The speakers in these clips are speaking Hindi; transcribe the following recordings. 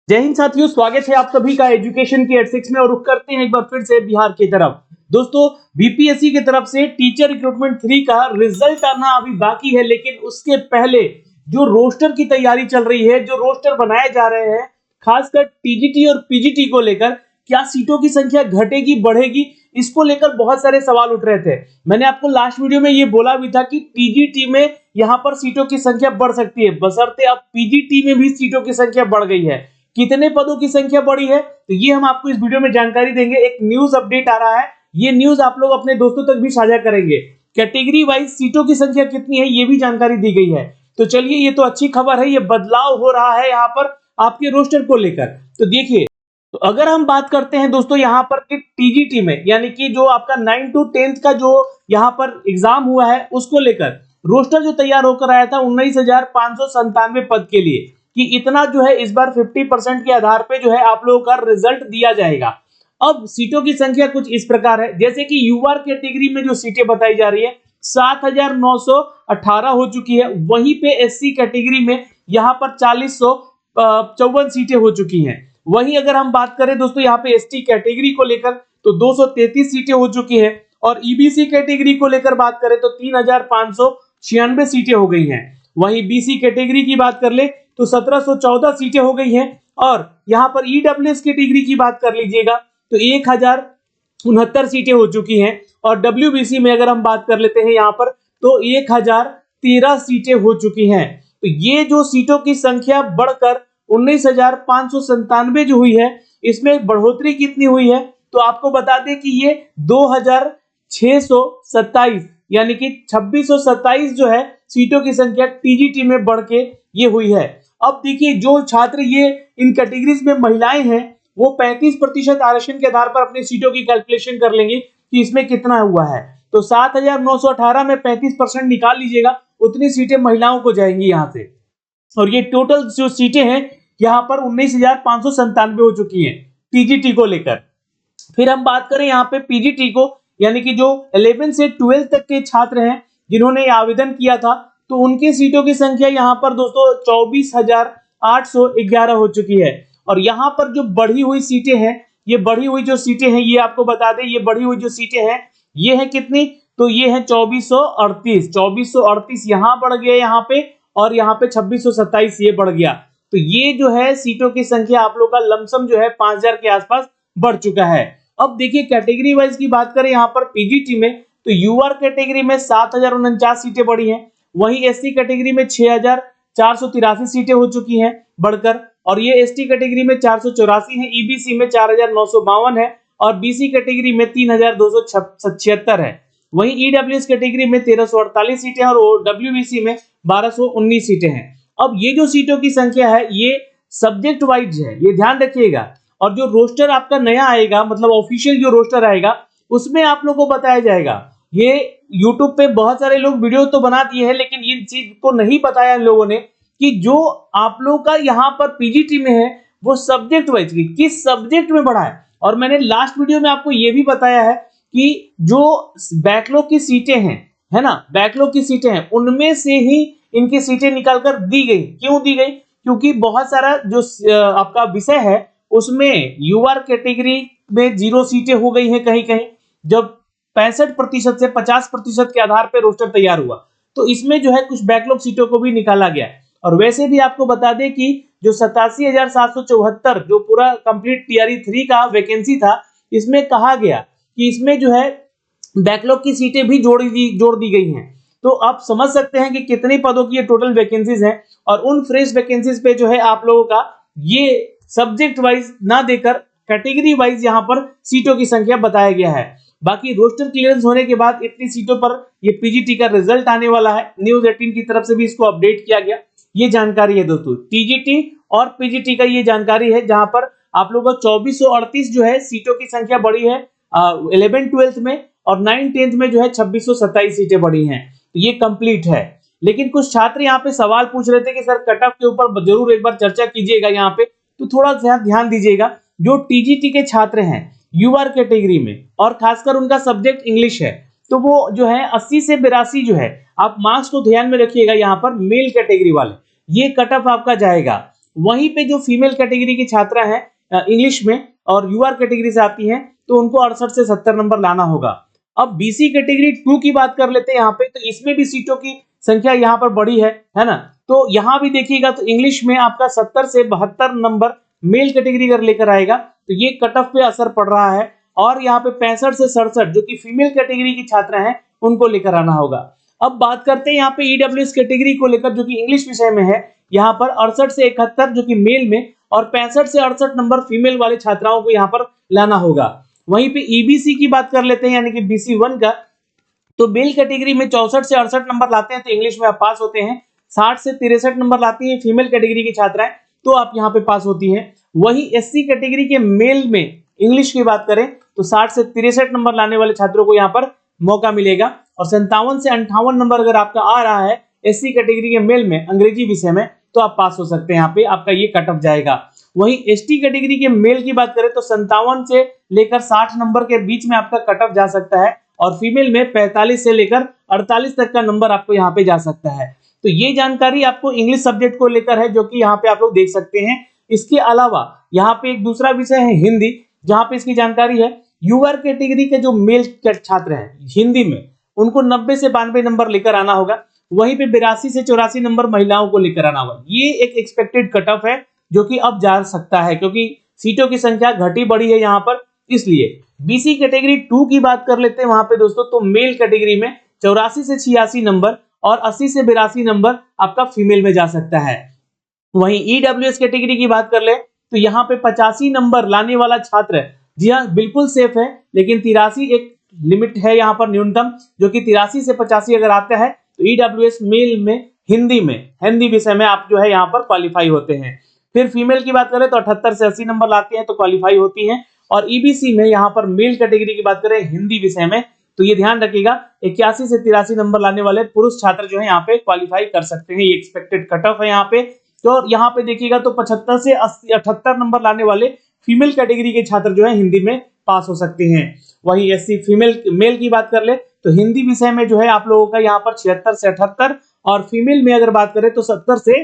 जय हिंद साथियों, स्वागत है आप सभी का एजुकेशन के एट6 में। और रुक करते हैं एक बार फिर से बिहार की तरफ। दोस्तों, बीपीएससी की तरफ से टीचर रिक्रूटमेंट 3 का रिजल्ट आना अभी बाकी है, लेकिन उसके पहले जो रोस्टर की तैयारी चल रही है, जो रोस्टर बनाए जा रहे हैं, खासकर टीजीटी और पीजीटी को लेकर, क्या सीटों की संख्या घटेगी बढ़ेगी, इसको लेकर बहुत सारे सवाल उठ रहे थे। मैंने आपको लास्ट वीडियो में ये बोला भी था कि टीजीटी में यहां पर सीटों की संख्या बढ़ सकती है, बशर्ते अब पीजीटी में भी सीटों की संख्या बढ़ गई है। कितने पदों की संख्या बढ़ी है, तो ये हम आपको इस वीडियो में जानकारी देंगे। एक न्यूज अपडेट आ रहा है, ये न्यूज आप लोग अपने दोस्तों तक भी साझा करेंगे। कैटेगरी वाइज सीटों की संख्या कितनी है, ये भी जानकारी दी गई है। तो चलिए, ये तो अच्छी खबर है, ये बदलाव हो रहा है यहाँ पर आपके रोस्टर को लेकर। तो देखिए, तो अगर हम बात करते हैं दोस्तों यहाँ पर कि टीजीटी में, यानी कि जो आपका 9 to 10 का जो यहाँ पर एग्जाम हुआ है, उसको लेकर रोस्टर जो तैयार होकर आया था 19,597 पद के लिए, कि इतना जो है इस बार 50% के आधार पे जो है आप लोगों का रिजल्ट दिया जाएगा। अब सीटों की संख्या कुछ इस प्रकार है, जैसे कि यूआर कैटेगरी में जो सीटें बताई जा रही है 7,918 हो चुकी है। वहीं पे एससी कैटेगरी में यहाँ पर 4,454 सीटें हो चुकी हैं। वहीं अगर हम बात करें दोस्तों यहाँ पे एसटी कैटेगरी को लेकर, तो 233 सीटें हो चुकी है। और ईबीसी कैटेगरी को लेकर बात करें तो 3,596 सीटें हो गई हैं। वहीं बीसी कैटेगरी की बात कर ले तो 1,714 सीटें हो गई हैं। और यहाँ पर ईडब्ल्यूएस कैटेगरी की बात कर लीजिएगा तो 1,069 सीटें हो चुकी हैं। और डब्ल्यूबीसी में अगर हम बात कर लेते हैं यहाँ पर तो 1,013 सीटें हो चुकी हैं। तो ये जो सीटों की संख्या बढ़कर 19,597 जो हुई है, इसमें बढ़ोतरी कितनी हुई है, तो आपको बता दें कि ये 2,627 यानी कि 2,627 जो है सीटों की संख्या टीजीटी में बढ़ के ये हुई है। अब देखिए, जो छात्र ये इन कैटेगरीज में महिलाएं हैं, वो 35% आरक्षण के आधार पर अपनी सीटों की कैलकुलेशन कर लेंगे कि इसमें कितना हुआ है। तो 7,918 में 35% निकाल लीजिएगा, उतनी सीटें महिलाओं को जाएंगी यहाँ से। और ये टोटल जो सीटें हैं यहाँ पर 19,597 हो चुकी हैं टीजीटी को लेकर। फिर हम बात करें यहाँ पे पीजीटी को, यानी कि जो 11 से 12 तक के छात्र हैं जिन्होंने आवेदन किया था, तो उनकी सीटों की संख्या यहाँ पर दोस्तों 24,811 हो चुकी है। और यहाँ पर जो बढ़ी हुई सीटें हैं, ये बढ़ी हुई जो सीटें हैं, ये आपको बता दें, ये बढ़ी हुई जो सीटें हैं ये है कितनी, तो ये है 2438 यहाँ बढ़ गया यहाँ पे, और यहाँ पे 2627 ये बढ़ गया। तो ये जो है सीटों की संख्या आप लोग का लमसम जो है 5,000 के आसपास बढ़ चुका है। अब देखिए, कैटेगरी वाइज की बात करें यहाँ पर पीजीटी में, तो यूआर कैटेगरी में 7,049 सीटें बढ़ी हैं। वहीं एससी कैटेगरी में 6,483 सीटें हो चुकी हैं बढ़कर। और ये एसटी कैटेगरी में 484 है, ईबीसी में 4,952 है, और बीसी कैटेगरी में 3,276 है। वहीं ईडब्ल्यूएस कैटेगरी में 1,348 सीटें हैं, और डब्ल्यूबीसी में 1,219 सीटें हैं। अब ये जो सीटों की संख्या है ये सब्जेक्ट वाइज है, ये ध्यान रखिएगा। और जो रोस्टर आपका नया आएगा, मतलब ऑफिशियल जो रोस्टर आएगा, उसमें आप लोगों को बताया जाएगा। ये यूट्यूब पे बहुत सारे लोग वीडियो तो बना दिए हैं, लेकिन ये चीज को नहीं बताया इन लोगों ने कि जो आप लोग का यहाँ पर पीजीटी में है वो सब्जेक्ट वाइज किस सब्जेक्ट में बढ़ा है। और मैंने लास्ट वीडियो में आपको ये भी बताया है कि जो बैकलॉग की सीटें हैं, है ना, बैकलॉग की सीटें हैं, उनमें से ही इनकी सीटें निकालकर दी गई। क्यों दी गई? क्योंकि बहुत सारा जो आपका विषय है उसमें यूआर कैटेगरी में 0 सीटें हो गई हैं कहीं कहीं, जब 65% से 50% के आधार पर रोस्टर तैयार हुआ, तो इसमें जो है कुछ बैकलॉग सीटों को भी निकाला गया। और वैसे भी आपको बता दें कि जो 87,774 जो पूरा कंप्लीट टीआरई 3 का वैकेंसी था, इसमें कहा गया कि इसमें जो है बैकलॉग की सीटें भी जोड़ दी गई हैं। तो आप समझ सकते हैं कि कितने पदों की ये टोटल वैकेंसीज हैं। और उन फ्रेश वैकेंसीज पे जो है आप लोगों का ये सब्जेक्ट वाइज ना देकर कैटेगरी वाइज यहाँ पर सीटों की संख्या बताया गया है। बाकी रोस्टर क्लियरेंस होने के बाद इतनी सीटों पर ये पीजीटी का रिजल्ट आने वाला है। न्यूज 18 की तरफ से भी इसको अपडेट किया गया। ये जानकारी है दोस्तों, टीजीटी और पीजीटी का ये जानकारी है, जहां पर आप लोगों को 2438 जो है सीटों की संख्या बढ़ी है 11-12 में, और 9-10 में जो है 2627 सीटें बढ़ी हैं। तो ये कंप्लीट है। लेकिन कुछ छात्र यहाँ पे सवाल पूछ रहे थे कि सर कट ऑफ के ऊपर जरूर एक बार चर्चा कीजिएगा यहाँ पे, तो थोड़ा सा ध्यान दीजिएगा। जो टीजीटी के छात्र हैं यूआर कैटेगरी में, और खासकर उनका सब्जेक्ट इंग्लिश है, तो वो जो है 80 से 82 जो है, आप मार्क्स को ध्यान में रखिएगा। यहाँ पर मेल कैटेगरी वाले ये कट ऑफ आपका जाएगा। वहीं पे जो फीमेल कैटेगरी की छात्रा है इंग्लिश में और यूआर कैटेगरी से आती हैं तो उनको 68 से 70 नंबर लाना होगा। अब बीसी कैटेगरी 2 की बात कर लेते हैं यहाँ पे, तो इसमें भी सीटों की संख्या यहाँ पर बड़ी है ना। तो यहाँ भी देखिएगा तो इंग्लिश में आपका 70 से 72 नंबर मेल कैटेगरी अगर लेकर आएगा तो ये कट ऑफ पे असर पड़ रहा है, और यहाँ पे 65 से 67 जो कि फीमेल कैटेगरी की छात्रा हैं उनको लेकर आना होगा। अब बात करते हैं यहाँ पे ईडब्ल्यूएस कैटेगरी को लेकर जो कि इंग्लिश विषय में है, यहाँ पर 68 से 71 जो कि मेल में और 65 से 68 नंबर फीमेल वाले छात्राओं को यहाँ पर लाना होगा। वहीं पे ईबीसी की बात कर लेते हैं यानी कि बीसी 1 का, तो मेल कैटेगरी में 64 से 68 नंबर लाते हैं तो इंग्लिश में आप पास होते हैं। 60 से 63 नंबर लाती हैं फीमेल कैटेगरी की छात्राएं तो आप यहाँ पे पास होती हैं। वही एससी कैटेगरी के मेल में इंग्लिश की बात करें तो 60 से 63 नंबर लाने वाले छात्रों को यहाँ पर मौका मिलेगा, और 57 से 58 नंबर अगर आपका आ रहा है एससी कैटेगरी के मेल में अंग्रेजी विषय में तो आप पास हो सकते हैं, यहाँ पे आपका ये कट ऑफ जाएगा। वही एसटी कैटेगरी के मेल की बात करें तो 57 से लेकर 60 नंबर के बीच में आपका कट ऑफ जा सकता है, और फीमेल में 45 से लेकर 48 तक का नंबर आपको यहाँ पे जा सकता है। तो ये जानकारी आपको इंग्लिश सब्जेक्ट को लेकर है जो कि यहाँ पे आप लोग देख सकते हैं। इसके अलावा यहाँ पे एक दूसरा विषय है हिंदी, जहाँ पे इसकी जानकारी है यूआर कैटेगरी के जो मेल छात्र हैं हिंदी में उनको 90 से 92 नंबर लेकर आना होगा। वहीं पे 82 से 84 नंबर महिलाओं को लेकर आना होगा। ये एक एक्सपेक्टेड कट ऑफ है जो कि अब जा सकता है क्योंकि सीटों की संख्या घटी बढ़ी है यहाँ पर, इसलिए बीसी कैटेगरी 2 की बात कर लेते हैं वहां पे दोस्तों, तो मेल कैटेगरी में 84 से 86 नंबर और 80 से 82 नंबर आपका फीमेल में जा सकता है। वहीं ईडब्ल्यूएस कैटेगरी की बात कर ले तो यहाँ पे 85 नंबर लाने वाला छात्र, जी हाँ बिल्कुल सेफ है, लेकिन 83 एक लिमिट है यहाँ पर न्यूनतम, जो कि 83 से 85 अगर आता है तो ईडब्ल्यूएस मेल में हिंदी विषय में आप जो है यहाँ पर क्वालिफाई होते हैं। फिर फीमेल की बात करें तो 78 से 80 नंबर लाते हैं तो क्वालिफाई होती हैं, और ईबीसी में यहाँ पर मेल कैटेगरी की बात करें हिंदी विषय में तो ये ध्यान रखिएगा 81 से 83 नंबर लाने वाले पुरुष छात्र जो है यहाँ पे क्वालिफाई कर सकते हैं, ये एक्सपेक्टेड कट ऑफ है यहाँ पे। तो यहाँ पे देखिएगा तो 75 से 78 नंबर लाने वाले फीमेल कैटेगरी के छात्र जो है हिंदी में पास हो सकते हैं। वही एससी फीमेल मेल की बात कर ले तो हिंदी विषय में जो है आप लोगों का यहाँ पर 76 से 78, और फीमेल में अगर बात करें तो 70 से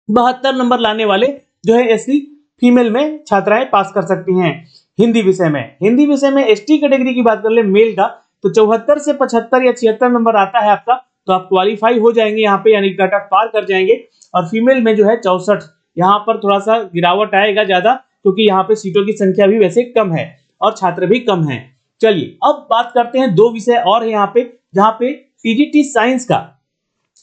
72 नंबर लाने वाले जो है एससी फीमेल में छात्राएं पास कर सकती हैं हिंदी विषय में। एसटी कैटेगरी की बात कर ले मेल का तो 74 से 75 या 76 नंबर आता है आपका तो आप क्वालिफाई हो जाएंगे यहाँ पे, यानी कट ऑफ पार कर जाएंगे। और फीमेल में जो है 64, यहाँ पर थोड़ा सा गिरावट आएगा ज्यादा क्योंकि यहाँ पे सीटों की संख्या भी वैसे कम है और छात्र भी कम है। चलिए अब बात करते हैं दो विषय और है यहाँ पे, जहाँ पे टीजीटी साइंस का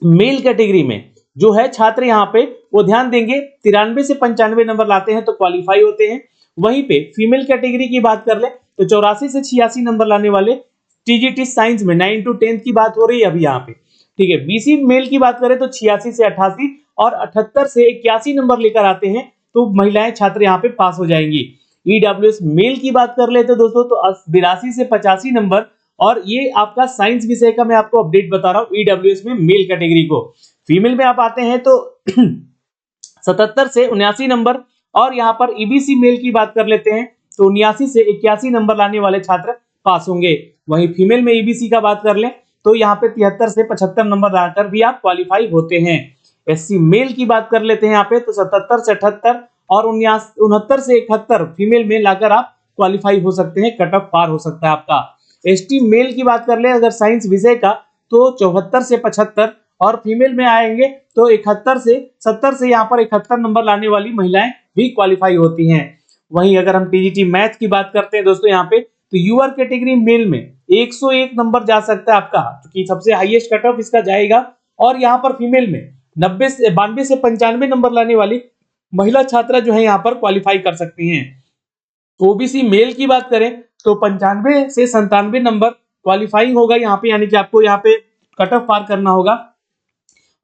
मेल कैटेगरी में जो है छात्र यहाँ पे वो ध्यान देंगे 93 से 95 नंबर लाते हैं तो क्वालिफाई होते हैं। वहीं पे फीमेल कैटेगरी की बात कर ले तो 84 से 86 नंबर लाने वाले टीजीटी साइंस में 9 to 10 की बात हो रही है अभी यहाँ पे, ठीक है। बीसी मेल की बात करें तो 86 से 88 और 78 से 81 नंबर लेकर आते हैं तो महिलाएं छात्र यहाँ पे पास हो जाएंगी। ईडब्ल्यूएस मेल की बात कर लेते दोस्तों तो 82 से 85 नंबर, और ये आपका साइंस विषय का मैं आपको अपडेट बता रहा हूँ ईडब्ल्यूएस में मेल कैटेगरी को। फीमेल में आप आते हैं तो 77 से 79 नंबर, और यहाँ पर ईबीसी मेल की बात कर लेते हैं तो 79 से 81 नंबर लाने वाले छात्र पास होंगे। वहीं फीमेल में ईबीसी का बात कर लें तो यहाँ पे 73 से 75 नंबर लाकर भी आप क्वालिफाई होते हैं। एससी मेल की बात कर लेते हैं यहाँ पे तो 77 से 78 और 69 से 71 फीमेल में लाकर आप क्वालिफाई हो सकते हैं, कट ऑफ पार हो सकता है आपका। एसटी मेल की बात कर ले अगर साइंस विषय का तो 74 से 75, और फीमेल में आएंगे तो 71 से 70 से यहाँ पर 71 नंबर लाने वाली महिलाएं भी क्वालिफाई होती हैं। वहीं अगर हम टीजीटी मैथ की बात करते हैं दोस्तों यहाँ पे तो यूआर कैटेगरी मेल में 101 नंबर जा सकता है आपका, क्योंकि सबसे हाईएस्ट कट ऑफ इसका जाएगा। और यहाँ पर फीमेल में 92 से 95 नंबर लाने वाली महिला छात्रा जो है यहाँ पर क्वालिफाई कर सकती हैं। ओबीसी मेल की बात करें तो 95 से 97 नंबर क्वालिफाइंग होगा यहाँ पे, यानी कि आपको यहाँ पे कट ऑफ पार करना होगा,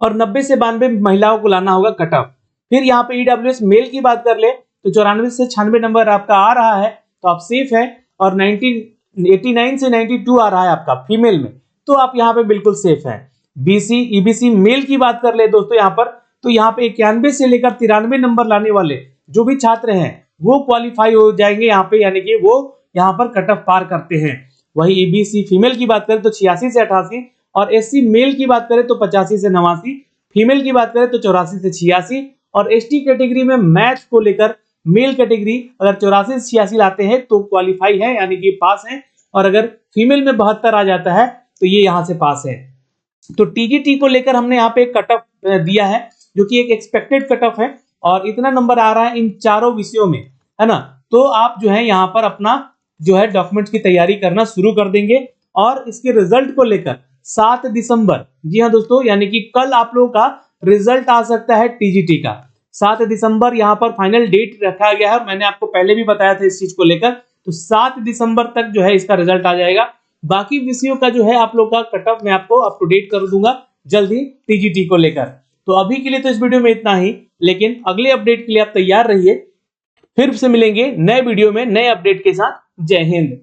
और 90 से 92 महिलाओं को लाना होगा कट ऑफ। फिर यहाँ पे ईडब्ल्यूएस मेल की बात कर ले तो 94 से 96 नंबर आपका आ रहा है तो आप सेफ है, और 89 से 92 आ रहा है आपका फीमेल में तो आप यहाँ पे बिल्कुल सेफ है। बीसी ईबीसी मेल की बात कर ले दोस्तों यहाँ पर तो यहाँ पे 91 से लेकर 93 नंबर लाने वाले जो भी छात्र हैं वो क्वालिफाई हो जाएंगे यहाँ पे, यानी कि वो यहाँ पर कट ऑफ पार करते हैं। वही ईबीसी फीमेल की बात करें तो 86 से 88, और एससी मेल की बात करें तो 85 से 89, फीमेल की बात करें तो 84 से 86, और एसटी कैटेगरी में मैथ्स को लेकर मेल कैटेगरी अगर 84 से 86 लाते हैं तो क्वालिफाई है, यानी कि पास है, और अगर फीमेल में 72 आ जाता है तो ये यहाँ से पास है। तो टीजीटी को लेकर हमने यहाँ पे एक कट ऑफ दिया है जो कि एक एक्सपेक्टेड कट ऑफ है, और इतना नंबर आ रहा है इन चारों विषयों में, है ना। तो आप जो है यहाँ पर अपना जो है डॉक्यूमेंट्स की तैयारी करना शुरू कर देंगे, और इसके रिजल्ट को लेकर 7 दिसंबर, जी हाँ दोस्तों, यानी कि कल आप लोगों का रिजल्ट आ सकता है टीजीटी का। 7 दिसंबर यहाँ पर फाइनल डेट रखा गया है, मैंने आपको पहले भी बताया था इस चीज को लेकर। तो 7 दिसंबर तक जो है इसका रिजल्ट आ जाएगा। बाकी विषयों का जो है आप लोग का कट ऑफ मैं आपको अप टू डेट कर दूंगा जल्द ही टीजीटी को लेकर। तो अभी के लिए तो इस वीडियो में इतना ही, लेकिन अगले अपडेट के लिए आप तैयार रहिए। फिर से मिलेंगे नए वीडियो में नए अपडेट के साथ। जय हिंद।